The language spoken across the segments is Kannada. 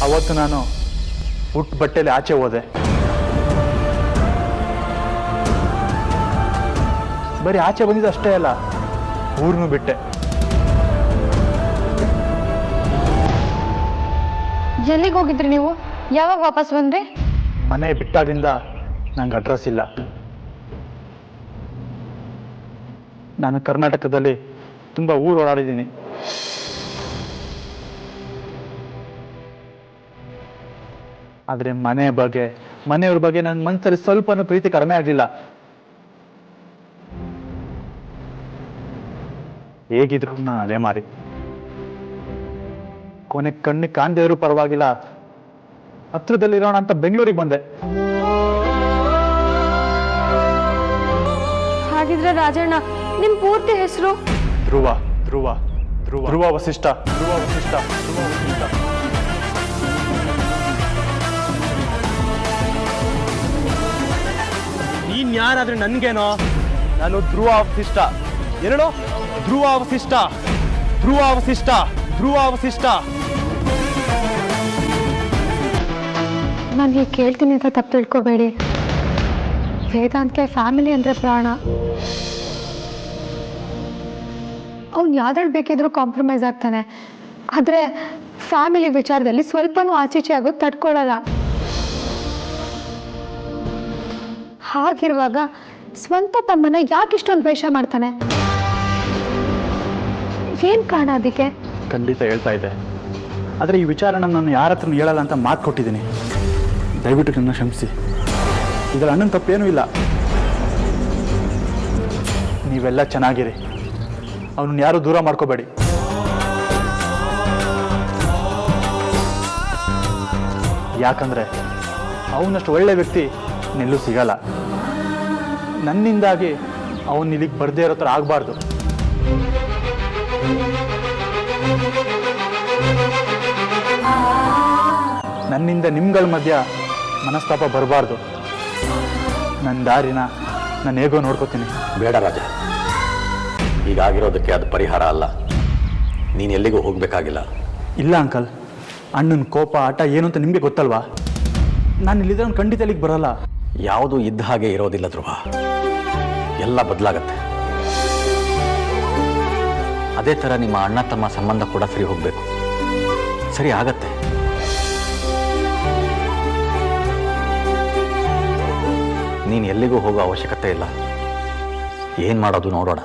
ಅವತ್ತು ನಾನು ಹುಟ್ಟು ಬಟ್ಟೆಯಲ್ಲಿ ಆಚೆ ಹೋದೆ. ಬರೀ ಆಚೆ ಬಂದಿದ್ದು ಅಷ್ಟೇ ಅಲ್ಲ, ಊರನ್ನು ಬಿಟ್ಟೆ. ಎಲ್ಲಿಗೆ ಹೋಗಿದ್ರಿ ನೀವು? ಯಾವಾಗ ವಾಪಸ್ ಬಂದ್ರಿ? ಮನೆ ಬಿಟ್ಟಾಗಿಂದ ನಂಗೆ ಅಡ್ರೆಸ್ ಇಲ್ಲ. ನಾನು ಕರ್ನಾಟಕದಲ್ಲಿ ತುಂಬ ಊರು ಓಡಾಡಿದ್ದೀನಿ. ಆದರೆ ಮನೆಯವ್ರ ಬಗ್ಗೆ ನನ್ನ ಮನಸ್ಸಲ್ಲಿ ಸ್ವಲ್ಪನೂ ಪ್ರೀತಿ ಕಡಿಮೆ ಆಗಲಿಲ್ಲ. ಹೇಗಿದ್ರು ನಾನು ಅದೇ ಮಾರಿ. ಕೊನೆ ಕಣ್ಣಿಗೆ ಕಾಣದೇ ಇರೋ ಪರವಾಗಿಲ್ಲ, ಹತ್ರದಲ್ಲಿರೋಣ ಅಂತ ಬೆಂಗಳೂರಿಗೆ ಬಂದೆ. ಹಾಗಿದ್ರೆ ರಾಜಣ್ಣ, ನಿಮ್ ಪೂರ್ತಿ ಹೆಸರು? ಧ್ರುವ ಧ್ರುವ ಧ್ರುವ ಧ್ರುವ ವಸಿಷ್ಠ. ಧ್ರುವ ವಸಿಷ್ಠ. ಧ್ರುವ ವಸಿಷ್ಠ. ನೀನ್ ಯಾರಾದ್ರೆ ನನ್ಗೇನೋ? ನಾನು ಧ್ರುವ ವಸಿಷ್ಠ. ಎರಡು ಧ್ರುವ ವಸಿಷ್ಠ, ಧ್ರುವ ವಸಿಷ್ಠ, ಧ್ರುವ ವಸಿಷ್ಠ. ನಾನು ಹೀಗೆ ಕೇಳ್ತೀನಿ ಅಂತ ತಪ್ಪು ತಿಳ್ಕೊಬೇಡಿ. ವೇದಾಂತ್ಗೆ ಫ್ಯಾಮಿಲಿ ಅಂದ್ರೆ ಪ್ರಾಣ. ಅವ್ನು ಯಾವ್ದ್ರಲ್ಲಿ ಬೇಕಿದ್ರೂ ಕಾಂಪ್ರಮೈಸ್ ಆಗ್ತಾನೆ, ಆದರೆ ಫ್ಯಾಮಿಲಿ ವಿಚಾರದಲ್ಲಿ ಸ್ವಲ್ಪನೂ ಆಚೀಚೆ ಆಗೋದು ತಡ್ಕೊಳ್ಳಲ್ಲ. ಹಾಗಿರುವಾಗ ಸ್ವಂತ ತಮ್ಮನ ಯಾಕಿಷ್ಟೊಂದು ದ್ವೇಷ ಮಾಡ್ತಾನೆ? ಏನ್ ಕಾರಣ ಅದಕ್ಕೆ? ಖಂಡಿತ ಹೇಳ್ತಾ ಇದ್ದೆ, ಆದರೆ ಈ ವಿಚಾರನ ನಾನು ಯಾರ ಹತ್ರ ಹೇಳಲ್ಲ ಅಂತ ಮಾತು ಕೊಟ್ಟಿದ್ದೀನಿ. ದಯವಿಟ್ಟು ನನ್ನ ಕ್ಷಮಿಸಿ. ಇದರ ಅಣ್ಣನ ತಪ್ಪೇನೂ ಇಲ್ಲ. ನೀವೆಲ್ಲ ಚೆನ್ನಾಗಿರಿ, ಅವನನ್ನು ಯಾರೂ ದೂರ ಮಾಡ್ಕೋಬೇಡಿ. ಯಾಕಂದರೆ ಅವನಷ್ಟು ಒಳ್ಳೆ ವ್ಯಕ್ತಿ ನೆಲ್ಲೂ ಸಿಗಲ್ಲ. ನನ್ನಿಂದಾಗಿ ಅವನು ಇಲ್ಲಿಗೆ ಬರದೇ ಇರೋ ಥರ ಆಗಬಾರ್ದು. ನನ್ನಿಂದ ನಿಮ್ಗಳ ಮಧ್ಯ ಮನಸ್ತಾಪ ಬರಬಾರ್ದು. ನನ್ನ ದಾರಿನ ನಾನು ಹೇಗೋ ನೋಡ್ಕೋತೀನಿ. ಬೇಡ ರಾಜ, ಹೀಗಾಗಿರೋದಕ್ಕೆ ಅದು ಪರಿಹಾರ ಅಲ್ಲ. ನೀನು ಎಲ್ಲಿಗೂ ಹೋಗಬೇಕಾಗಿಲ್ಲ. ಇಲ್ಲ ಅಂಕಲ್, ಅಣ್ಣನ ಕೋಪ ಆಟ ಏನು ಅಂತ ನಿಮಗೆ ಗೊತ್ತಲ್ವಾ? ನಾನು ಇಲ್ಲಿದ್ರೆ ಖಂಡಿತ ಇಲ್ಲಿಗೆ ಬರಲ್ಲ. ಯಾವುದು ಇದ್ದ ಹಾಗೆ ಇರೋದಿಲ್ಲ ಧ್ರುವ, ಎಲ್ಲ ಬದಲಾಗತ್ತೆ. ಅದೇ ಥರ ನಿಮ್ಮ ಅಣ್ಣ ತಮ್ಮ ಸಂಬಂಧ ಕೂಡ ಸರಿ ಹೋಗಬೇಕು. ಸರಿ ಆಗತ್ತೆ. ನೀನು ಎಲ್ಲಿಗೂ ಹೋಗೋ ಅವಶ್ಯಕತೆ ಇಲ್ಲ. ಏನು ಮಾಡೋದು ನೋಡೋಣ.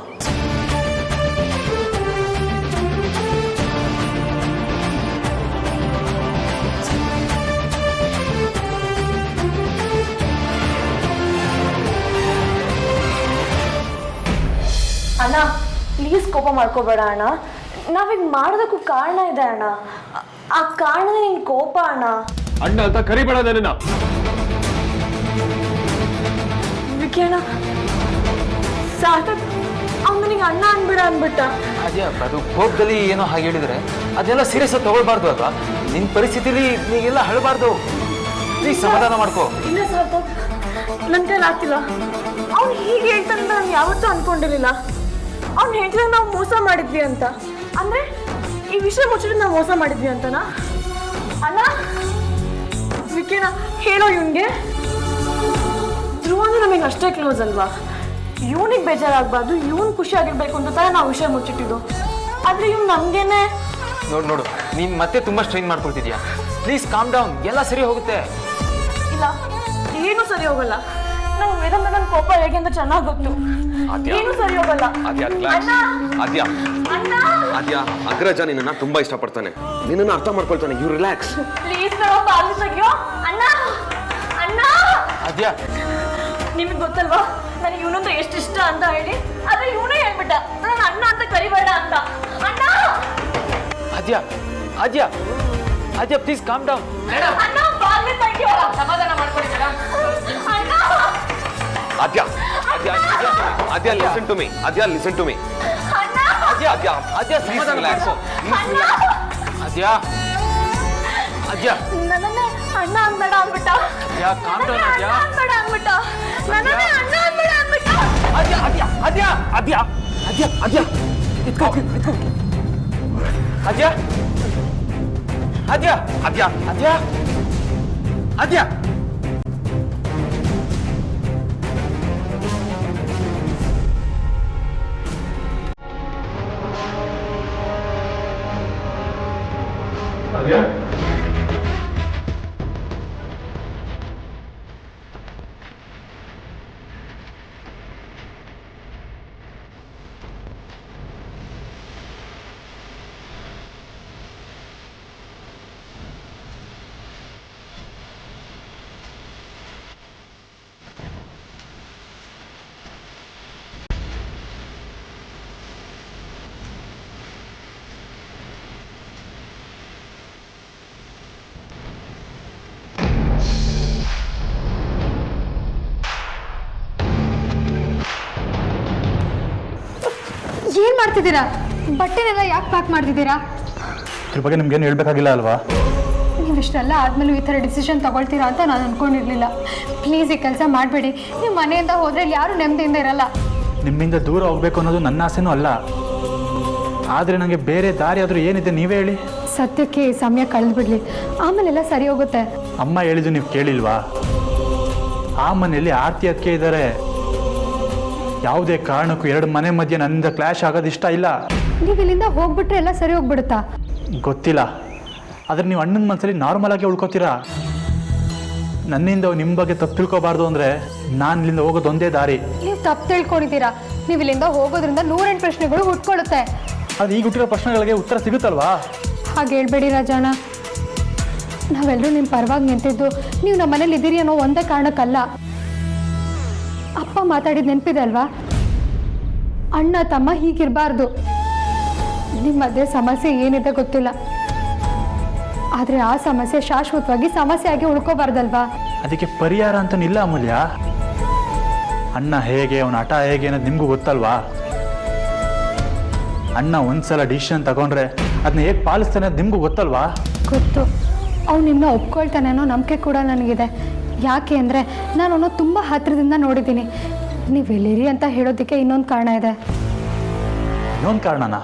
ಅಣ್ಣ ಪ್ಲೀಸ್ ಕೋಪ ಮಾಡ್ಕೋಬೇಡ ಅಣ್ಣ. ನಾವೀಗ ಮಾಡೋದಕ್ಕೂ ಕಾರಣ ಇದೆ ಅಣ್ಣ. ಆ ಕಾರಣನೇ ನಿನ್ ಕೋಪ ಅಣ್ಣ. ಅಣ್ಣ ಅಂತ ಕರಿಬೇಡ ನನ್ನ. ವಿಕಿ ಅಣ್ಣ ಸಾರ್ಥಕ್ ಅವನಿಗೆ ಅಣ್ಣ ಅನ್ಬಿಡ ಅನ್ಬಿಟ್ಟ. ಅದೇ ಅದು ಕೋಪದಲ್ಲಿ ಏನೋ ಹಾಗೆ ಹೇಳಿದ್ರೆ ಅದೆಲ್ಲ ಸೀರಿಯಸ್ ಆಗಿ ತಗೊಳ್ಬಾರ್ದು ಅಲ್ವಾ? ನಿನ್ ಪರಿಸ್ಥಿತಿಲಿ ನೀಗೆಲ್ಲ ಹೇಳಬಾರ್ದು. ಪ್ಲೀಸ್ ಸಮಾಧಾನ ಮಾಡ್ಕೋ. ಇಲ್ಲ ಸಾರ್ಥಕ್, ನನ್ನ ಕೈಲಿ ಆಗ್ತಿಲ್ಲ. ಅವ್ನು ಹೀಗೆ ಹೇಳ್ತಾನೆ ನಾನು ಯಾವತ್ತೂ ಅನ್ಕೊಂಡಿರ್ಲಿಲ್ಲ. ಅವ್ನು ಹೇಳ್ತಿದ್ರೆ ನಾವು ಮೋಸ ಮಾಡಿದ್ವಿ ಅಂತ. ಅಂದ್ರೆ ಈ ವಿಷಯ ಮುಚ್ಚಿದ್ರೆ ನಾವು ಮೋಸ ಮಾಡಿದ್ವಿ ಅಂತನಾ? ಅಣ್ಣ ವಿಕಿನ ಹೇಳೋ ಇವನ್ಗೆ. ಧ್ರುವನು ನಮಗೆ ಅಷ್ಟೇ ಕ್ಲೋಸ್ ಅಲ್ವಾ? ಇವನಿಗೆ ಬೇಜಾರಾಗಬಾರ್ದು, ಇವನ್ ಖುಷಿ ಆಗಿರ್ಬೇಕು ಅಂತ ತಾನೇ ನಾವು ವಿಷಯ ಮುಚ್ಚಿಟ್ಟಿದ್ದು. ಆದ್ರೆ ಇವ್ನು ನಮ್ಗೇನೆ. ನೋಡು ನೀನ್ ಮತ್ತೆ ತುಂಬಾ ಸ್ಟ್ರೈನ್ ಮಾಡ್ಕೊಳ್ತಿದ್ಯಾ. ಪ್ಲೀಸ್ ಕಾಮ್ ಡೌನ್, ಎಲ್ಲ ಸರಿ ಹೋಗುತ್ತೆ. ಇಲ್ಲ, ಏನು ಸರಿ ಹೋಗಲ್ಲ. ನಾವು ವೇದಾಂತ ನನ್ನ ಕೋಪ ಹೇಗೆ ಅಂತ ಚೆನ್ನಾಗಿ ಗೊತ್ತು. ಏನು ಸರಿ ಹೋಗಲ್ಲ. ಆದ್ಯ, ಅಗ್ರಜ ನಿನ್ನ ತುಂಬಾ ಇಷ್ಟಪಡ್ತಾನೆ, ನಿನ್ನನ್ನು ಅರ್ಥ ಮಾಡ್ಕೊಳ್ತಾನೆ. You relax please. ತೆಗಿಯೋ ಅಣ್ಣ. ಅಣ್ಣ ಆದ್ಯ, ನಿಮಗೆ ಗೊತ್ತಲ್ವಾ ನನಗೆ ಇವನಂತ ಎಷ್ಟು ಇಷ್ಟ ಅಂತ ಹೇಳಿ. ಆದ್ರೆ ಇವನೇ ಹೇಳ್ಬಿಟ್ಟ ನಾನು ಅಣ್ಣ ಅಂತ ಕರಿಬೇಡ ಅಂತ. ಅಣ್ಣ Aadya Aadya Aadya please calm down. ಅಣ್ಣ ಬಾಗ್ಲು ತೆಗಿಯೋ. ಸಮಾಧಾನ ಮಾಡ್ಕೊಳ್ಳಿ ಮೇಡಮ್. ಅಣ್ಣ Aadya, Aadya, Aadya listen to me. Aadya listen to me. Aadya Aadya Aadya ಸಮಾಧಾನ ಮಾಡ್ಕೋ. ಆದ್ಯ ಆದ್ಯ ನನ್ನನ್ನೇ ಅಣ್ಣ ಅನ್ಬೇಡ ಅಂದ್ಬಿಟ್ಟ. ಆದ್ಯ ಕಾಮ್ ಡೌನ್. ಆದ್ಯ ಅನ್ಬೇಡ ಅಂದ್ಬಿಟ್ಟ. ನನ್ನನ್ನೇ ಅಣ್ಣ ಅನ್ಬೇಡ ಅಂದ್ಬಿಟ್ಟ. ಆದ್ಯ ಆದ್ಯ ಆದ್ಯ ಆದ್ಯ ಆದ್ಯ ಆದ್ಯ ಇಟ್ಕೋ ಆದ್ಯ ಆದ್ಯಾ ಆದ್ಯ ಆದ್ಯಾ ಆದ್ಯಾ ಏನ್ ಮಾಡ್ತಿದ್ದೀರಾ? ಬಟ್ಟೆನೆಲ್ಲ ಯಾಕೆ ಪ್ಯಾಕ್ ಮಾಡ್ತಿದ್ದೀರಾ? ಇದ್ರ ಬಗ್ಗೆ ನಿಮ್ಗೇನು ಹೇಳ್ಬೇಕಾಗಿಲ್ಲ ಅಲ್ವಾ? ನೀವು ಇಷ್ಟೆಲ್ಲ ಆದ್ಮೇಲೆ ಈ ಥರ ಡಿಸಿಷನ್ ತಗೊಳ್ತೀರಾ ಅಂತ ನಾನು ಅನ್ಕೊಂಡಿರ್ಲಿಲ್ಲ. ಪ್ಲೀಸ್ ಈ ಕೆಲಸ ಮಾಡಬೇಡಿ. ನೀವು ಮನೆಯಿಂದ ಹೋದ್ರೆ ಇಲ್ಲಿ ಯಾರು ನೆಮ್ಮದಿಯಿಂದ ಇರಲ್ಲ. ನಿಮ್ಮಿಂದ ದೂರ ಹೋಗ್ಬೇಕು ಅನ್ನೋದು ನನ್ನ ಆಸೆನೂ ಅಲ್ಲ. ಆದರೆ ನನಗೆ ಬೇರೆ ದಾರಿ ಆದರೂ ಏನಿದೆ ನೀವೇ ಹೇಳಿ. ಸದ್ಯಕ್ಕೆ ಈ ಸಮಯ ಕಳೆದ್ಬಿಡ್ಲಿ, ಆಮೇಲೆಲ್ಲ ಸರಿ ಹೋಗುತ್ತೆ. ಅಮ್ಮ ಹೇಳಿದ್ದು ನೀವು ಕೇಳಿಲ್ವಾ? ಆ ಮನೆಯಲ್ಲಿ ಆರ್ತಿ ಅದಕ್ಕೆ ಇದ್ದಾರೆ. ಯಾವುದೇ ಕಾರಣಕ್ಕೂ ಎರಡು ಮನೆ ಮಧ್ಯೆ ನನ್ನಿಂದ ಕ್ಲಾಶ್ ಆಗೋದು ಇಷ್ಟ ಇಲ್ಲ. ನೀವು ಇಲ್ಲಿಂದ ಹೋಗ್ಬಿಟ್ರೆ ಎಲ್ಲ ಸರಿ ಹೋಗ್ಬಿಡುತ್ತಾ? ಗೊತ್ತಿಲ್ಲ, ಆದರೆ ನೀವು ಅಣ್ಣನ ಮನಸ್ಸಲ್ಲಿ ನಾರ್ಮಲ್ ಆಗಿ ಉಳ್ಕೋತೀರಾ. ನನ್ನಿಂದ ನಿಮ್ಮ ಬಗ್ಗೆ ತಪ್ಪು ತಿಳ್ಕೊಬಾರ್ದು ಅಂದರೆ ನಾನು ಇಲ್ಲಿಂದ ಹೋಗೋದು ಒಂದೇ ದಾರಿ. ನೀವು ತಪ್ಪು ತಿಳ್ಕೊಂಡಿದ್ದೀರಾ. ನೀವು ಇಲ್ಲಿಂದ ಹೋಗೋದ್ರಿಂದ 108 ಪ್ರಶ್ನೆಗಳು ಹುಟ್ಕೊಳ್ಳುತ್ತೆ. ಅದು ಈಗ ಹುಟ್ಟಿರೋ ಪ್ರಶ್ನೆಗಳಿಗೆ ಉತ್ತರ ಸಿಗುತ್ತಲ್ವಾ? ಹಾಗೆ ಹೇಳ್ಬೇಡಿ ರಾಜಣ್ಣ. ನಾವೆಲ್ಲರೂ ನಿಮ್ಮ ಪರವಾಗಿ ನಿಂತಿದ್ದು ನೀವು ನಮ್ಮ ಮನೇಲಿ ಇದ್ದೀರಿ ಅನ್ನೋ ಒಂದೇ ಕಾರಣಕ್ಕಲ್ಲ. ಅಪ್ಪ ಮಾತಾಡಿದ ನೆನಪಿದೆ ಅಲ್ವಾ? ಅಣ್ಣ ತಮ್ಮ ಹೀಗಿರಬಾರ್ದು. ನಿಮ್ಮ ಮಧ್ಯೆ ಸಮಸ್ಯೆ ಏನಿದೆ ಗೊತ್ತಿಲ್ಲ, ಆದರೆ ಆ ಸಮಸ್ಯೆ ಶಾಶ್ವತವಾಗಿ ಸಮಸ್ಯೆ ಆಗಿ ಉಳ್ಕೋಬಾರ್ದಲ್ವಾ? ಅದಕ್ಕೆ ಪರಿಹಾರ ಅಂತನಿಲ್ಲ ಅಮೂಲ್ಯ. ಅಣ್ಣ ಹೇಗೆ, ಅವನ ಹಠ ಹೇಗೆ ಅನ್ನೋದು ನಿಮಗೂ ಗೊತ್ತಲ್ವಾ? ಅಣ್ಣ ಒಂದ್ಸಲ ಡಿಸಿಷನ್ ತಗೊಂಡ್ರೆ ಅದನ್ನ ಹೇಗೆ ಪಾಲಿಸ್ತಾನೆ ಅದು ನಿಮಗೂ ಗೊತ್ತಲ್ವಾ? ಗೊತ್ತು. ಅವ್ನು ನಿಮ್ಮನ್ನ ಒಪ್ಕೊಳ್ತಾನೆ ಅನ್ನೋ ನಂಬಿಕೆ ಕೂಡ ನನಗಿದೆ. ಯಾಕೆ ಅಂದರೆ ನಾನು ಅವನು ತುಂಬ ಹತ್ತಿರದಿಂದ ನೋಡಿದ್ದೀನಿ. ನೀವು ಎಲ್ಲಿರಿ ಅಂತ ಹೇಳೋದಕ್ಕೆ ಇನ್ನೊಂದು ಕಾರಣ ಇದೆ. ಇನ್ನೊಂದು ಕಾರಣನಾ?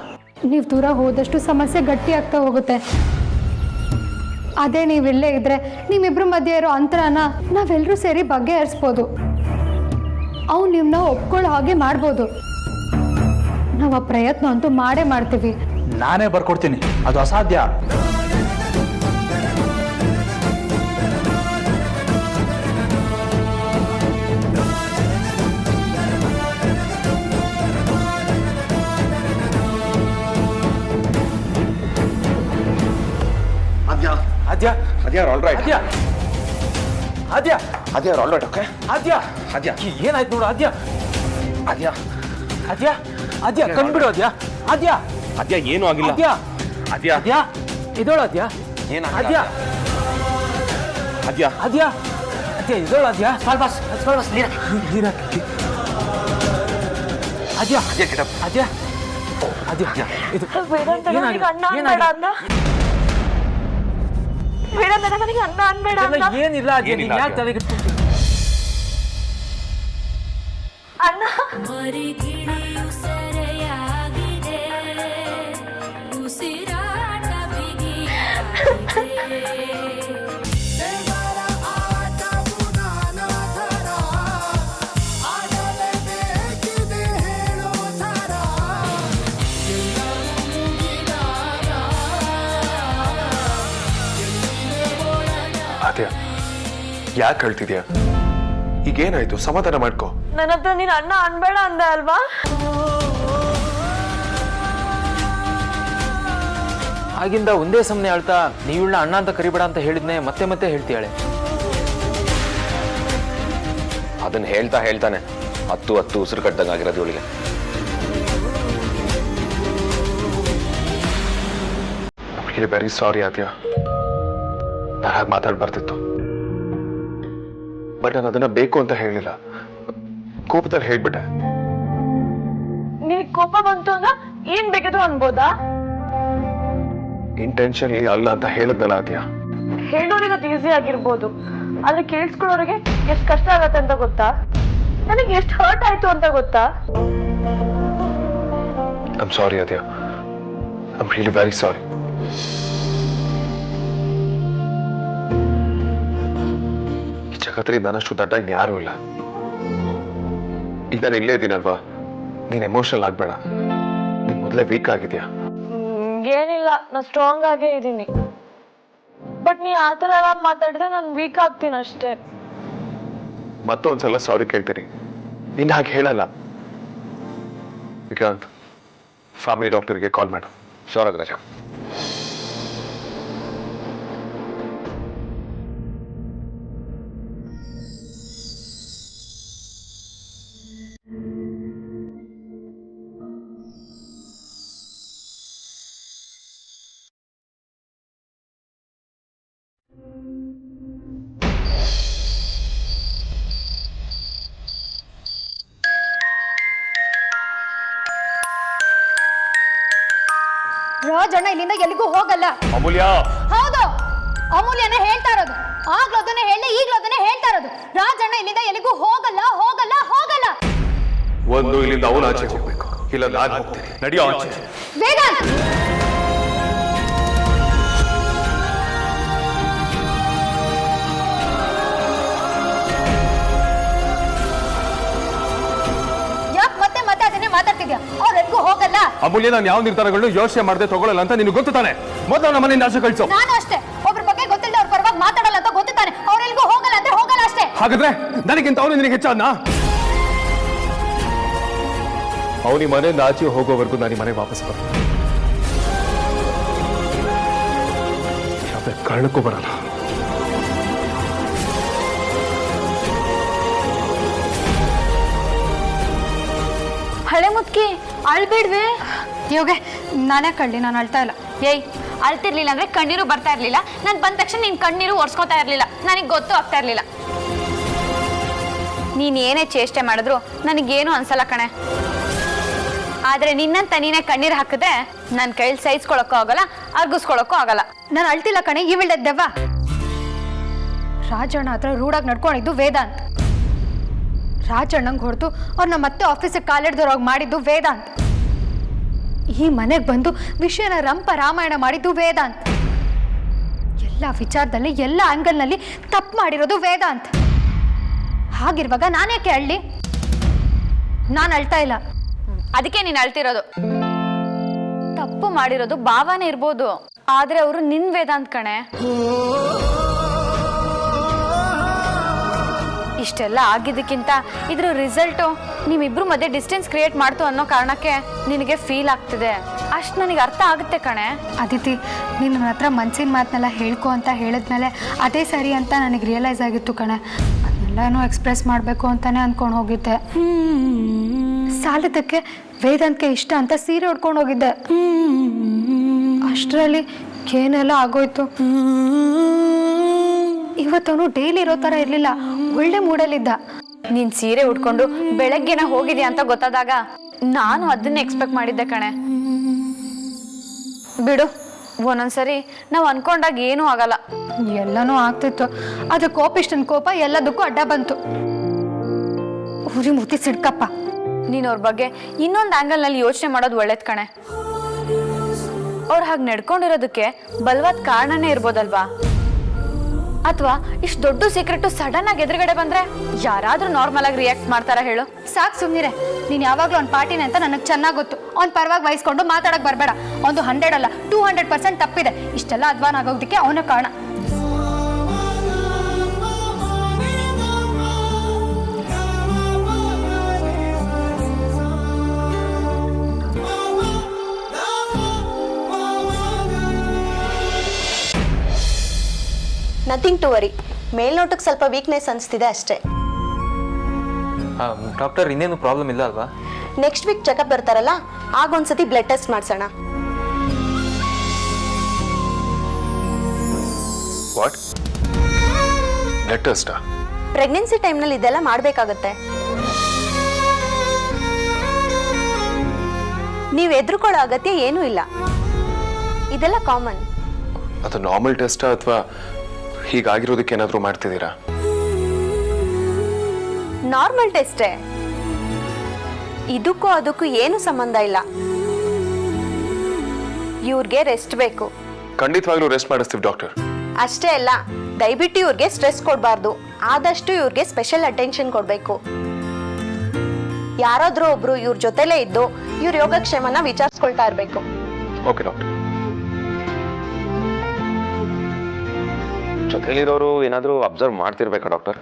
ನೀವು ದೂರ ಹೋದಷ್ಟು ಸಮಸ್ಯೆ ಗಟ್ಟಿ ಆಗ್ತಾ ಹೋಗುತ್ತೆ. ಅದೇ ನೀವು ಇಲ್ಲೇ ಇದ್ದರೆ ನಿಮ್ಮಿಬ್ಬರ ಮಧ್ಯೆ ಇರೋ ಅಂತರನ ನಾವೆಲ್ಲರೂ ಸೇರಿ ಬಗೆಹರಿಸ್ಬೋದು. ಅವ್ನು ನಿಮ್ಮನ್ನ ಒಪ್ಕೊಳ್ಳೋ ಹಾಗೆ ಮಾಡ್ಬೋದು. ನಾವು ಆ ಪ್ರಯತ್ನ ಅಂತೂ ಮಾಡೇ ಮಾಡ್ತೀವಿ. ನಾನೇ ಬರ್ಕೊಡ್ತೀನಿ, ಅದು ಅಸಾಧ್ಯ. ಆದ್ಯಾ ಆದ್ಯ ಆಲ್ ರೈಟ್. ಆದ್ಯಾ ಆದ್ಯಾ ಆದ್ಯ ಆಲ್ ರೈಟ್. ಓಕೆ ಆದ್ಯಾ ಆದ್ಯ ಏನಾಯ್ತು ನೋಡು ಆದ್ಯಾ ಆದ್ಯ ಆದ್ಯಾ ಆದ್ಯಾ ಕಂಡ್ಬಿಡು ಆದ್ಯಾ ಆದ್ಯಾ ಆದ್ಯ ಏನೂ ಆಗಿಲ್ಲ. ಆದ್ಯಾ ಆದ್ಯ ಆದ್ಯಾ ಇದೋಳು ಆದ್ಯಾ ಏನಾಗಿಲ್ಲ. ಆದ್ಯಾ ಆದ್ಯ ಆದ್ಯಾ ಆದ್ಯಾ ಇದೋಳು ಆದ್ಯಾ ಸ್ವಲ್ಪ ನೀರು ಆದ್ಯಾ ಆದ್ಯ get up. ಆದ್ಯಾ ಆದ್ಯಾ ಇದು ವೇದಾಂತ ನನಗೆ ಅಣ್ಣ ಅನ್ಬೇಡ ಅಂದ. ವೇದಾಂತ ನನಗೆ ಅಣ್ಣ ಅನ್ಬೇಡ ಅಂದ. ಏನಿಲ್ಲ ಆದ್ಯಾ ನೀನ್ ಯಾಕೆ ತಲೆಗೆ ಅಣ್ಣ ಹೊರಗಿಳಿಯು ಸೆರೆಯಾಗಿದೆ, ಉಸಿರಾಟ ಬಿಗಿಯಾಗಿದೆ. ದೇವರ ಆಟವು ನಾನಾ ಥರ, ಆಡಲೇಬೇಕಿದೆ ಹೇಳೋ ಥರ. ಎಲ್ಲವೂ ಮುಗಿದಾಗ ಆದ್ಯ ಯಾಕೆ ಹೇಳ್ತಿದ್ಯಾ? ಈಗೇನಾಯ್ತು? ಸಮಾಧಾನ ಮಾಡ್ಕೋ. ನನ್ನ ಹತ್ರ ನೀನ್ ಅಣ್ಣ ಅನ್ಬೇಡ ಅಂದ ಅಲ್ವಾ? ಆಗಿಂದ ಒಂದೇ ಸಮನೆ ಹೇಳ್ತಾ ನೀವುಳ್ಳ ಅಣ್ಣ ಅಂತ ಕರಿಬೇಡ ಅಂತ ಹೇಳಿದ್ನೆ ಮತ್ತೆ ಮತ್ತೆ ಹೇಳ್ತೀಯಾಳೆ. ಅದನ್ನ ಹೇಳ್ತಾ ಹೇಳ್ತಾನೆ ಹತ್ತು ಉಸಿರು ಕಟ್ಟದಂಗಾಗಿರೋದು ಇವಳಿಗೆ. ವೆರಿ ಸಾರಿ ಆದ್ಯ, ನಾನು ಹಾಗೆ ಮಾತಾಡ್ಬಾರ್ದಿತ್ತು. ಬಟ್ ನಾನು ಅದನ್ನ ಬೇಕು ಅಂತ ಹೇಳಿಲ್ಲ, ಕೋಪದಲ್ಲಿ ಹೇಳ್ಬಿಟ್ಟೆ. ನಿನಗ್ ಕೋಪ ಬಂತು ಅಂದ ಏನ್ ಬೇಕಿದ್ರು ಅನ್ಬೋದಾ? ಇಂಟೆನ್ಷನ್ ಅಲ್ಲ ಅಂತ ಹೇಳಿದ್ನಲ್ಲ ಆದ್ಯ. ಹೇಳೋರಿಗೆ ಅದು ಈಸಿ ಆಗಿರ್ಬೋದು, ಆದ್ರೆ ಕೇಳಿಸ್ಕೊಳ್ಳೋರಿಗೆ ಎಷ್ಟು ಕಷ್ಟ ಆಗತ್ತೆ ಅಂತ ಗೊತ್ತಾ? ನನಗೆ ಎಷ್ಟು ಹರ್ಟ್ ಆಯ್ತು ಅಂತ ಗೊತ್ತಾ? I'm sorry Aadya, I'm really very sorry. ಖತ್ರಿ ನನ್ನಷ್ಟು ದಡ್ಡ ಇನ್ಯಾರೂ ಇಲ್ಲ. ಈಗ ನಾನು ಇಲ್ಲೇ ಇದ್ದೀನಲ್ವಾ, ನೀನು ಎಮೋಷನಲ್ ಆಗ್ಬೇಡ. ನೀನು ಮೊದಲೇ ವೀಕ್ ಆಗಿದ್ಯಾ. ಏನಿಲ್ಲ, ನಾನು ಸ್ಟ್ರಾಂಗ್ ಆಗೇ ಇದ್ದೀನಿ. ಬಟ್ ನೀ ಆ ಥರ ಎಲ್ಲ ಮಾತಾಡಿದ್ರೆ ನಾನು ವೀಕ್ ಆಗ್ತೀನಿ ಅಷ್ಟೇ. ಮತ್ತೊಂದ್ಸಲ ಸಾರಿ ಕೇಳ್ತೀನಿ, ನಿನ್ನ ಹಾಗೆ ಹೇಳಲ್ಲ. ವಿಕ್ರಾಂತ್, ಫ್ಯಾಮಿಲಿ ಡಾಕ್ಟರ್ಗೆ ಕಾಲ್ ಮಾಡು. ಶೋರ್ ಅಗ್ರಜ. ರಾಜಣ್ಣ ಇಲ್ಲಿಂದ ಎಲ್ಲಿಗೂ ಹೋಗಲ್ಲ. ಅಮೂಲ್ಯ, ಹೌದು, ಅಮೂಲ್ಯನೇ ಹೇಳ್ತಾ ಇರೋದು. ಆಗ್ಲೂ ಅದನ್ನೇ ಹೇಳಿ, ಈಗ್ಲೂ ಅದನ್ನೇ ಹೇಳ್ತಾ ಇರೋದು. ರಾಜಣ್ಣ ಇಲ್ಲಿಂದ ಎಲ್ಲಿಗೂ ಹೋಗಲ್ಲ, ಹೋಗಲ್ಲ, ಹೋಗಲ್ಲ. ಒಂದು ಇಲ್ಲಿಂದ ಅವನು ಆಚೆ ಹೋಗ್ಬೇಕು, ಇಲ್ಲ ನಾನು ಹೋಗ್ತೀನಿ. ನಡಿಯೋ ಆಚೆ. ವೇದಾಂತ್, ಯಾಕೆ ಮತ್ತೆ ಮತ್ತೆ ಅದನ್ನೇ ಮಾತಾಡ್ತಿದ್ಯಾ? ಅವ್ರೆಲ್ಗೂ ಹೋಗಲ್ಲ. ಅಮೂಲ್ಯ, ನಾನು ಯಾವ ನಿರ್ಧಾರಗಳನ್ನು ಯೋಚನೆ ಮಾಡದೆ ತಗೊಳ್ಳಲ್ಲ ಅಂತ ನಿನಗೆ ಗೊತ್ತು ತಾನೆ. ಮೊದಲು ನಮ್ಮ ಮನೆಯಿಂದ ಆಚೆ ಕಳಿಸು. ನಾನು ಅಷ್ಟೇ, ಒಬ್ರ ಬಗ್ಗೆ ಗೊತ್ತಿಲ್ಲದೆ ಅವ್ರ ಪರವಾಗಿ ಮಾತಾಡಲ್ಲ ಅಂತ ಗೊತ್ತು ತಾನೆ. ಅವ್ರೆಲ್ಗೂ ಹೋಗಲ್ಲ ಅಂದ್ರೆ ಹೋಗಲ್ಲ ಅಷ್ಟೇ. ಹಾಗಾದ್ರೆ ನನಗಿಂತ ಅವನು ನಿನಗೆ ಹೆಚ್ಚನ್ನ? ಅವನಿ ಮನೆಯಿಂದ ಆಚೆ ಹೋಗೋವರೆಗೂ ನಾನು ಈ ಮನೆಗೆ ವಾಪಸ್ ಬರ. ಯಾವುದೇ ಕಾರಣಕ್ಕೂ ಬರಲ್ಲ. ಹಳೆ ಮುದ್ಕಿ, ಅಳ್ಬೇಡ್ವೆ. ಯೋಗೆ, ನಾನೇ ಕಳ್ಳಿ, ನಾನು ಅಳ್ತಾ ಇಲ್ಲ. ಏಯ್, ಅಳ್ತಿರ್ಲಿಲ್ಲ ಅಂದ್ರೆ ಕಣ್ಣೀರು ಬರ್ತಾ ಇರ್ಲಿಲ್ಲ. ನಾನು ಬಂದ ತಕ್ಷಣ ನೀನ್ ಕಣ್ಣೀರು ಒರ್ಸ್ಕೊತಾ ಇರ್ಲಿಲ್ಲ. ನನಗೆ ಗೊತ್ತು ಆಗ್ತಾ ಇರ್ಲಿಲ್ಲ. ನೀನ್ ಏನೇ ಚೇಷ್ಟೆ ಮಾಡಿದ್ರು ನನಗೇನು ಅನ್ಸಲ್ಲ ಕಣೆ. ಆದ್ರೆ ನಿನ್ನಂತ ನೀನೇ ಕಣ್ಣೀರು ಹಾಕಿದ್ರೆ ನನ್ನ ಕೈಲಿ ಸಹಿಸ್ಕೊಳಕ್ಕೂ ಆಗಲ್ಲ, ಅರ್ಗಿಸ್ಕೊಳಕ್ಕೂ ಆಗಲ್ಲ. ನಾನು ಅಳ್ತಿಲ್ಲ ಕಣೆ, ಇವಳ್ದೆ ದೆವ್ವ. ರಾಜಣ್ಣ ಹತ್ರ ರೂಢಾಗಿ ನಡ್ಕೊಂಡಿದ್ದು ವೇದಾಂತ್. ರಾಜಣ್ಣಂಗೆ ಹೊಡೆದು ಅವ್ರನ್ನ ಮತ್ತೆ ಆಫೀಸಿಗೆ ಕಾಲಿಡ್ದವ್ರಾಗ ಮಾಡಿದ್ದು ವೇದಾಂತ್. ಈ ಮನೆಗೆ ಬಂದು ವಿಷಯನ ರಂಪ ರಾಮಾಯಣ ಮಾಡಿದ್ದು ವೇದಾಂತ್. ಎಲ್ಲ ವಿಚಾರದಲ್ಲಿ, ಎಲ್ಲ ಆಂಗಲ್ನಲ್ಲಿ ತಪ್ಪು ಮಾಡಿರೋದು ವೇದಾಂತ್. ಹಾಗಿರುವಾಗ ನಾನ್ಯಾಕೆ ಅಳ್ಳಿ? ನಾನು ಅಳ್ತಾ ಇಲ್ಲ. ಅದಕ್ಕೆ ನೀನು ಅಳ್ತಿರೋದು. ತಪ್ಪು ಮಾಡಿರೋದು ಭಾವನೆ ಇರ್ಬೋದು, ಆದ್ರೆ ಅವರು ನಿನ್ ವೇದಾಂತ್ ಕಣೆ. ಇಷ್ಟೆಲ್ಲ ಆಗಿದ್ದಕ್ಕಿಂತ ಇದ್ರ ರಿಸಲ್ಟು ನಿಮ್ಮಿಬ್ರು ಮಧ್ಯೆ ಡಿಸ್ಟೆನ್ಸ್ ಕ್ರಿಯೇಟ್ ಮಾಡ್ತು ಅನ್ನೋ ಕಾರಣಕ್ಕೆ ನಿನಗೆ ಫೀಲ್ ಆಗ್ತಿದೆ. ಅಷ್ಟು ನನಗೆ ಅರ್ಥ ಆಗುತ್ತೆ ಕಣೆ. ಅದಿತಿ, ನೀನು ನನ್ನ ಹತ್ರ ಮನ್ಸಿನ ಮಾತನ್ನೆಲ್ಲ ಹೇಳ್ಕೊ ಅಂತ ಹೇಳಿದ್ಮೇಲೆ ಅದೇ ಸರಿ ಅಂತ ನನಗೆ ರಿಯಲೈಸ್ ಆಗಿತ್ತು ಕಣೆ. ಅದನ್ನೆಲ್ಲನೂ ಎಕ್ಸ್ಪ್ರೆಸ್ ಮಾಡಬೇಕು ಅಂತಾನೆ ಅಂದ್ಕೊಂಡು ಹೋಗಿದ್ದೆ. ಸಾಲದಕ್ಕೆ ವೇದಾಂತ್ಗೆ ಇಷ್ಟ ಅಂತ ಸೀರೆ ಉಡ್ಕೊಂಡು ಹೋಗಿದ್ದೆ. ಅಷ್ಟರಲ್ಲಿ ಏನೆಲ್ಲ ಆಗೋಯ್ತು. ಇವತ್ತವನು ಡೈಲಿ ಇರೋ ಥರ ಇರಲಿಲ್ಲ, ಒಳ್ಳೆ ಮೂಡಲ್ಲಿದ್ದ. ನೀನ್ ಸೀರೆ ಉಟ್ಕೊಂಡು ಬೆಳಗ್ಗೆನ ಹೋಗಿದ್ಯಾ ಅಂತ ಗೊತ್ತಾದಾಗ ನಾನು ಅದನ್ನ ಎಕ್ಸ್ಪೆಕ್ಟ್ ಮಾಡಿದ್ದೆ ಕಣೆ. ಬಿಡು, ಒಂದೊಂದ್ಸರಿ ನಾವು ಅನ್ಕೊಂಡಾಗ ಏನೂ ಆಗಲ್ಲ. ಎಲ್ಲನೂ ಆಗ್ತಿತ್ತು, ಅದು ಕೋಪಿಷ್ಟನ್ ಕೋಪ ಎಲ್ಲದಕ್ಕೂ ಅಡ್ಡ ಬಂತು. ಊರಿ ಮೂತಿ ಸಿಡ್ಕಪ್ಪ. ನೀನ್ ಅವ್ರ ಬಗ್ಗೆ ಇನ್ನೊಂದು ಆಂಗಲ್ನಲ್ಲಿ ಯೋಚನೆ ಮಾಡೋದು ಒಳ್ಳೇದ್ ಕಣೆ. ಅವ್ರು ಹಾಗೆ ನಡ್ಕೊಂಡಿರೋದಕ್ಕೆ ಬಲವಾದ ಕಾರಣನೇ ಇರ್ಬೋದಲ್ವಾ? ಅಥವಾ ಇಷ್ಟು ದೊಡ್ಡ ಸೀಕ್ರೆಟ್ ಸಡನ್ ಆಗಿ ಎದುರುಗಡೆ ಬಂದ್ರೆ ಯಾರಾದ್ರೂ ನಾರ್ಮಲ್ ಆಗಿ ರಿಯಾಕ್ಟ್ ಮಾಡ್ತಾರ ಹೇಳು? ಸಾಕು ಸುಮ್ಮನಿರೆ. ನೀನು ಯಾವಾಗಲೂ ಅವ್ನ ಪಾರ್ಟಿನೇ ಅಂತ ನನಗೆ ಚೆನ್ನಾಗಿ ಗೊತ್ತು. ಅವ್ನ ಪರವಾಗಿ ವಹಿಸ್ಕೊಂಡು ಮಾತಾಡಕ್ಕೆ ಬರಬೇಡ. ಒಂದು 100 ಅಲ್ಲ 200% ತಪ್ಪಿದೆ. ಇಷ್ಟೆಲ್ಲ ಅಧ್ವಾನ ಆಗೋದಕ್ಕೆ ಅವನ ಕಾರಣ. Nothing to worry. ಮೇಲ್ನೋಟಕ್ಕೆ ಸ್ವಲ್ಪ ವೀಕ್ನೆಸ್ ಅನಿಸ್ತಿದೆ ಅಷ್ಟೇ. ಡಾಕ್ಟರ್, ಇನ್ನೇನು ಪ್ರಾಬ್ಲಮ್ ಇಲ್ಲ ಅಲ್ವಾ? ನೆಕ್ಸ್ಟ್ ವೀಕ್ ಚೆಕಪ್ ಬರ್ತಾರಲ್ಲ, ಆಗ ಒಂದ್ಸತಿ ಬ್ಲಡ್ ಟೆಸ್ಟ್ ಮಾಡಿಸೋಣ. ವಾಟ್? ಬ್ಲಡ್ ಟೆಸ್ಟಾ? ಪ್ರೆಗ್ನೆನ್ಸಿ ಟೈಮ್ನಲ್ಲಿ ಇದೆಲ್ಲ ಮಾಡಬೇಕಾಗತ್ತೆ. ನೀವು ಹೆದರ್ಕೊಳ್ಳೋ ಅಗತ್ಯ ಏನೂ ಇಲ್ಲ, ಇದೆಲ್ಲ ಕಾಮನ್. ಅದು ನಾರ್ಮಲ್ ಟೆಸ್ಟಾ ಅಥವಾ ಹೀಗಾಗಿರೋದಕ್ಕೆ ಏನಾದರೂ ಮಾಡ್ತಿದ್ದೀರಾ? ನಾರ್ಮಲ್ ಟೆಸ್ಟೇ, ಇದಕ್ಕೂ ಅದಕ್ಕೂ ಏನು ಸಂಬಂಧ ಇಲ್ಲ. ಇವ್ರಿಗೆ ರೆಸ್ಟ್ ಬೇಕು. ಖಂಡಿತವಾಗ್ಲೂ ರೆಸ್ಟ್ ಮಾಡಿಸ್ತೀವಿ ಡಾಕ್ಟರ್. ಅಷ್ಟೇ ಅಲ್ಲ, ದಯವಿಟ್ಟು ಇವ್ರಿಗೆ ಸ್ಟ್ರೆಸ್ ಕೊಡಬಾರ್ದು. ಆದಷ್ಟು ಇವ್ರಿಗೆ ಸ್ಪೆಷಲ್ ಅಟೆನ್ಷನ್ ಕೊಡಬೇಕು. ಯಾರಾದ್ರೂ ಒಬ್ರು ಇವ್ರ ಜೊತೆಲೇ ಇದ್ದು ಇವ್ರ ಯೋಗಕ್ಷೇಮನ ವಿಚಾರಿಸ್ಕೊಳ್ತಾ ಇರಬೇಕು. Okay doctor. ಜೊತೆಲಿರೋರು ಏನಾದರೂ ಅಬ್ಸರ್ವ್ ಮಾಡ್ತಿರ್ಬೇಕಾ doctor?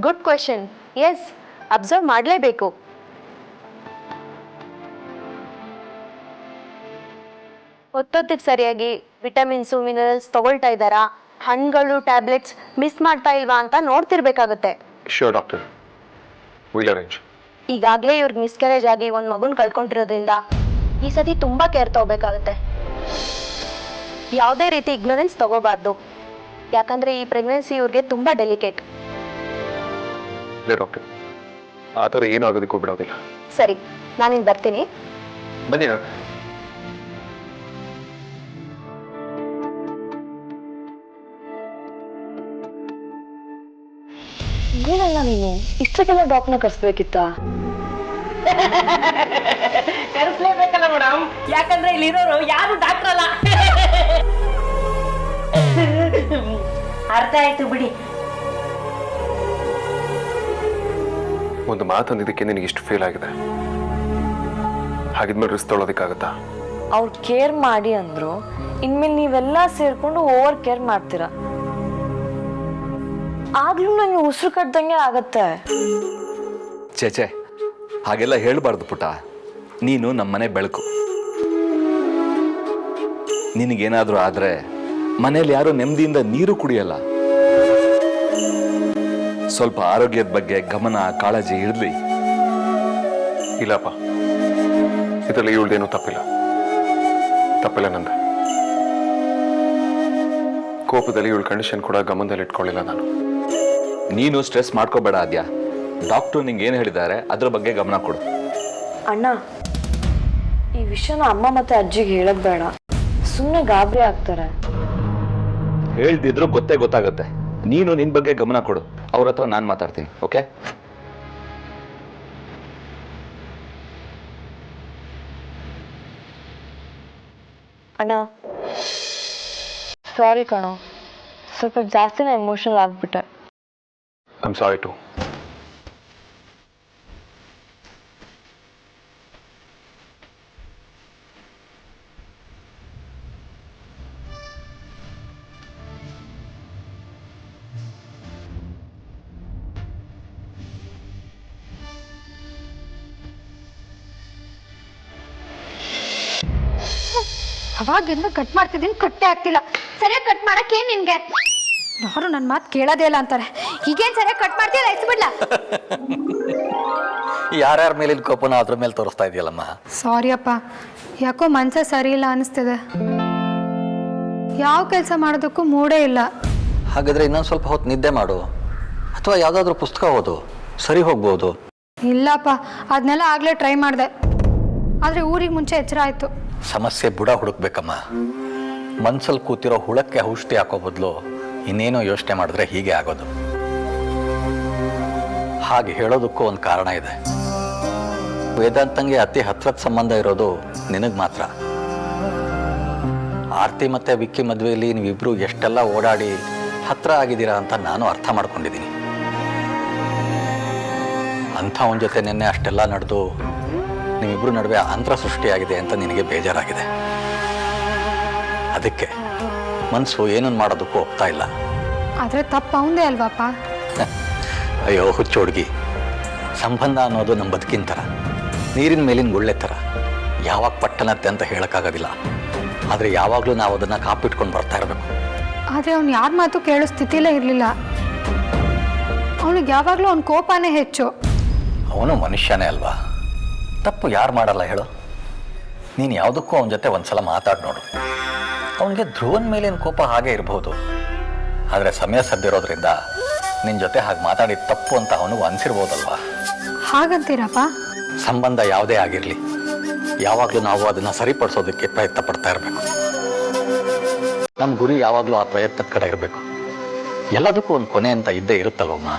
Good question. Yes, observe ಮಾಡಲೇಬೇಕು. ಹೊತ್ತೊತ್ತಿಗೆ ಸರಿಯಾಗಿ ವಿಟಮಿನ್ಸು ಮಿನರಲ್ಸ್ ತಗೊಳ್ತಾ ಇದ್ದಾರಾ, ಹಣ್ಣುಗಳು ಟ್ಯಾಬ್ಲೆಟ್ಸ್ ಮಿಸ್ ಮಾಡ್ತಾ ಇಲ್ವಾ ಅಂತ ನೋಡ್ತಿರ್ಬೇಕಾಗತ್ತೆ. Sure doctor, will arrange. ಈಗಾಗಲೇ ಇವ್ರಿಗೆ ಮಿಸ್ಕ್ಯಾರೇಜ್ ಆಗಿ ಒಂದು ಮಗುನ ಕಳ್ಕೊಂಡಿರೋದ್ರಿಂದ ಈ ಸತಿ ತುಂಬಾ ಕೇರ್ ತಗೋಬೇಕಾಗತ್ತೆ. ಯಾವುದೇ ರೀತಿ ಇಗ್ನೋರೆನ್ಸ್ ತಗೋಬಾರ್ದು, ಯಾಕಂದ್ರೆ ಈ ಪ್ರೆಗ್ನೆನ್ಸಿ ಇವ್ರಿಗೆ ತುಂಬಾ ಡೆಲಿಕೇಟ್. ಇಲ್ಲ ಡಾಕ್ಟರ್, ಆ ಥರ ಏನೂ ಆಗೋದಕ್ಕೂ ಬಿಡೋದಿಲ್ಲ. ಸರಿ, ನಾನಿನ್ ಬರ್ತೀನಿ. ಬನ್ನಿ ಡಾಕ್ಟರ್. ಏನಲ್ಲ ನೀನು ಇಷ್ಟಕ್ಕೆಲ್ಲ ಡಾಕ್ಟರ್ನ ಕರ್ಸ್ಬೇಕಿತ್ತ? ಕರೆಸ್ಲೇಬೇಕಲ್ಲ ಮೇಡಮ್, ಯಾಕಂದ್ರೆ ಇಲ್ಲಿರೋರು ಯಾರು ಡಾಕ್ಟರ್ ಅಲ್ಲ. ಅರ್ಥ ಆಯ್ತು ಬಿಡಿ. ಒಂದು ಮಾತಂದಿದ್ದಕ್ಕೆ ನಿನಗೆ ಇಷ್ಟು ಫೀಲ್ ಆಗಿದೆ, ಹಾಗಿದ್ಮೇಲೆ ರಿಸ್ಕ್ ತೊಗೊಳೋದಕ್ಕಾಗತ್ತಾ? ಅವ್ರು ಕೇರ್ ಮಾಡಿ ಅಂದ್ರು, ಇನ್ಮೇಲೆ ನೀವೆಲ್ಲ ಸೇರ್ಕೊಂಡು ಓವರ್ ಕೇರ್ ಮಾಡ್ತೀರಾ. ಆಗ್ಲೂ ನಂಗೆ ಉಸಿರು ಕಟ್ಟದಂಗೆ ಆಗತ್ತೆ. ಚೇಚೆ, ಹಾಗೆಲ್ಲ ಹೇಳ್ಬಾರ್ದು ಪುಟ್ಟ. ನೀನು ನಮ್ಮನೆ ಬೆಳಕು. ನಿನಗೇನಾದರೂ ಆದರೆ ಮನೇಲಿ ಯಾರು ನೆಮ್ಮದಿಯಿಂದ ನೀರು ಕುಡಿಯಲ್ಲ. ಸ್ವಲ್ಪ ಆರೋಗ್ಯದ ಬಗ್ಗೆ ಗಮನ ಕಾಳಜಿ ಇರಲಿ. ಇಲ್ಲಪ್ಪ, ಇದರಲ್ಲಿ ಇವಳ್ದೇನೂ ತಪ್ಪಿಲ್ಲ ನಂದು. ಕೋಪದಲ್ಲಿ ಇವಳ ಕಂಡೀಷನ್ ಕೂಡ ಗಮನದಲ್ಲಿ ಇಟ್ಕೊಳ್ಳಿಲ್ಲ ನಾನು. ನೀನು ಸ್ಟ್ರೆಸ್ ಮಾಡ್ಕೋಬೇಡ ಆದ್ಯ. ಡಾಕ್ಟರ್ ನಿಂಗೆ ಏನು ಹೇಳಿದ್ದಾರೆ ಅದ್ರ ಬಗ್ಗೆ ಗಮನ ಕೊಡು. ಅಣ್ಣ, ಈ ವಿಷಯನ ಅಮ್ಮ ಮತ್ತೆ ಅಜ್ಜಿಗೆ ಹೇಳಕ್ ಬೇಡ, ಸುಮ್ಮನೆ ಗಾಬರಿ ಆಗ್ತಾರೆ. ಹೇಳ್ದಿದ್ರು ಗೊತ್ತಾಗುತ್ತೆ. ನೀನು ನಿನ್ ಬಗ್ಗೆ ಗಮನ ಕೊಡು. ಅವ್ರ ಹತ್ರ ನಾನು ಮಾತಾಡ್ತೀನಿ. ಓಕೆ? ಅಣ್ಣ ಸಾರಿ ಕಣೋ, ಸ್ವಲ್ಪ ಜಾಸ್ತಿನೇ ಎಮೋಷನಲ್ ಆಗ್ಬಿಟ್ಟೆ. I'm sorry too. ಅವಾಗಿಂದ ಕಟ್ ಮಾಡ್ತಿದ್ದೀನಿ, ಕಟ್ಟೆ ಆಗ್ತಿಲ್ಲ. ಸರಿಯಾಗಿ ಕಟ್ ಮಾಡಕ್ಕೆ ನಿನ್ಗೆ ಯಾರು ನನ್ನ ಮಾತು ಕೇಳೋದೇ ಇಲ್ಲ ಅಂತಾರೆ. ಈಗೇನು ಸರಿಯಾಗಿ ಕಟ್ ಮಾಡ್ತೀರಾ? ಎಸ್ಬಿಡ್ಲಾ? ಯಾರ್ಯಾರ ಮೇಲಿನ ಕೋಪನ ಅದ್ರ ಮೇಲೆ ತೋರಿಸ್ತಾ ಇದೆಯಲ್ಲಮ್ಮ. ಸಾರಿ ಅಪ್ಪ, ಯಾಕೋ ಮನಸ್ಸೇ ಸರಿ ಇಲ್ಲ ಅನಿಸ್ತಿದೆ. ಯಾವ ಕೆಲಸ ಮಾಡೋದಕ್ಕೂ ಮೂಡೇ ಇಲ್ಲ. ಹಾಗಾದ್ರೆ ಇನ್ನೊಂದು ಸ್ವಲ್ಪ ಹೊತ್ತು ನಿದ್ದೆ ಮಾಡು, ಅಥವಾ ಯಾವುದಾದ್ರೂ ಪುಸ್ತಕ ಓದು, ಸರಿ ಹೋಗ್ಬೋದು. ಇಲ್ಲಪ್ಪ, ಅದನ್ನೆಲ್ಲ ಆಗಲೇ ಟ್ರೈ ಮಾಡಿದೆ, ಆದರೆ ಊರಿಗೆ ಮುಂಚೆ ಎಚ್ಚರ ಆಯಿತು. ಸಮಸ್ಯೆ ಬುಡ ಹುಡುಕ್ಬೇಕಮ್ಮ. ಮನ್ಸಲ್ಲಿ ಕೂತಿರೋ ಹುಳಕ್ಕೆ ಔಷಧಿ ಹಾಕೋ ಬದಲು ಇನ್ನೇನೋ ಯೋಚನೆ ಮಾಡಿದ್ರೆ ಹೀಗೆ ಆಗೋದು. ಹಾಗೆ ಹೇಳೋದಕ್ಕೂ ಒಂದು ಕಾರಣ ಇದೆ. ವೇದಾಂತಂಗೆ ಅತಿ ಹತ್ರದ ಸಂಬಂಧ ಇರೋದು ನಿನಗೆ ಮಾತ್ರ. ಆರ್ತಿ ಮತ್ತೆ ವಿಕ್ಕಿ ಮದುವೆಯಲ್ಲಿ ನೀವಿಬ್ರು ಎಷ್ಟೆಲ್ಲ ಓಡಾಡಿ ಹತ್ರ ಆಗಿದ್ದೀರಾ ಅಂತ ನಾನು ಅರ್ಥ ಮಾಡ್ಕೊಂಡಿದ್ದೀನಿ. ಅಂಥವನ ಜೊತೆ ನಿನ್ನೆ ಅಷ್ಟೆಲ್ಲ ನಡೆದು ನಿಮ್ಮಿಬ್ರು ನಡುವೆ ಅಂತರ ಸೃಷ್ಟಿಯಾಗಿದೆ ಅಂತ ನಿನಗೆ ಬೇಜಾರಾಗಿದೆ. ಅದಕ್ಕೆ ಮನಸ್ಸು ಏನನ್ನು ಮಾಡೋದಕ್ಕೂ ಒಪ್ತಾ ಇಲ್ಲ. ಆದರೆ ತಪ್ಪು ಅವಂದೇ ಅಲ್ವಾಪ್ಪ? ಅಯ್ಯೋ ಹುಚ್ಚು ಹುಡುಗಿ, ಸಂಬಂಧ ಅನ್ನೋದು ನಮ್ಮ ಬದುಕಿನ ಥರ, ನೀರಿನ ಮೇಲಿನ ಗುಳ್ಳೆ ಥರ. ಯಾವಾಗ ಪಟ್ಟಣತ್ತೆ ಅಂತ ಹೇಳೋಕ್ಕಾಗೋದಿಲ್ಲ, ಆದರೆ ಯಾವಾಗಲೂ ನಾವು ಅದನ್ನು ಕಾಪಿಟ್ಕೊಂಡು ಬರ್ತಾ ಇರಬೇಕು. ಆದರೆ ಅವ್ನು ಯಾರ ಮಾತು ಕೇಳೋ ಸ್ಥಿತಿಲೇ ಇರಲಿಲ್ಲ. ಅವನಿಗೆ ಯಾವಾಗಲೂ ಅವ್ನ ಕೋಪನೇ ಹೆಚ್ಚು. ಅವನು ಮನುಷ್ಯನೇ ಅಲ್ವಾ? ತಪ್ಪು ಯಾರು ಮಾಡಲ್ಲ ಹೇಳು? ನೀನು ಯಾವುದಕ್ಕೂ ಅವನ ಜೊತೆ ಒಂದ್ಸಲ ಮಾತಾಡಿ ನೋಡು. ಅವನಿಗೆ ಧ್ರುವನ ಮೇಲಿನ ಕೋಪ ಹಾಗೆ ಇರಬಹುದು, ಆದರೆ ಸಮಯ ಸದ್ದಿರೋದ್ರಿಂದ ನಿನ್ನ ಜೊತೆ ಹಾಗೆ ಮಾತಾಡಿದ ತಪ್ಪು ಅಂತ ಅವನಿಗೂ ಅನಿಸಿರ್ಬೋದಲ್ವಾ? ಹಾಗಂತೀರಪ್ಪ? ಸಂಬಂಧ ಯಾವುದೇ ಆಗಿರಲಿ, ಯಾವಾಗಲೂ ನಾವು ಅದನ್ನು ಸರಿಪಡಿಸೋದಕ್ಕೆ ಪ್ರಯತ್ನ ಪಡ್ತಾ ಇರಬೇಕು. ನಮ್ಮ ಗುರಿ ಯಾವಾಗಲೂ ಆ ಪ್ರಯತ್ನದ ಕಡೆ ಇರಬೇಕು. ಎಲ್ಲದಕ್ಕೂ ಒಂದು ಕೊನೆ ಅಂತ ಇದ್ದೇ ಇರುತ್ತಲ್ವಮ್ಮ.